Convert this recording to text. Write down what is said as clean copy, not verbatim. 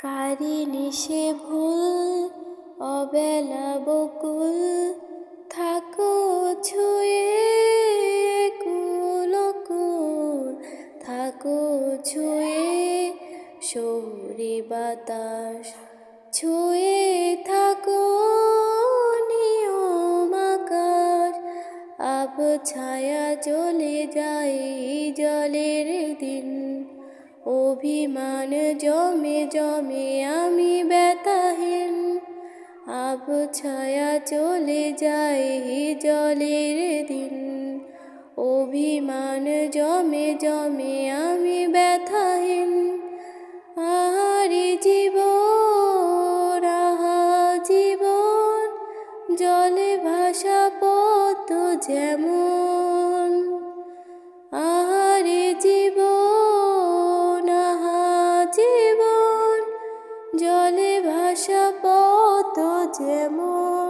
Carini সে ভুল অবেলা বকুল থাকো ছুঁয়ে কুলকুল থাকো ছুঁয়ে শহুরে বাতাস ছুঁয়ে থাকো নিয়ম আকাশ আব ছায়া চলে যায় জলের দিন অভিমান জমে জমে আমি ব্যথাহীন আব ছায়া চলে যায় জলের দিন অভিমান জমে জমে আমি ব্যথাহীন আহারে জীবন আহা জীবন জলে ভাসা পদ্ম যেমন আহারে জীবন আহা জীবন জলে ভাসা পদ্ম যেমন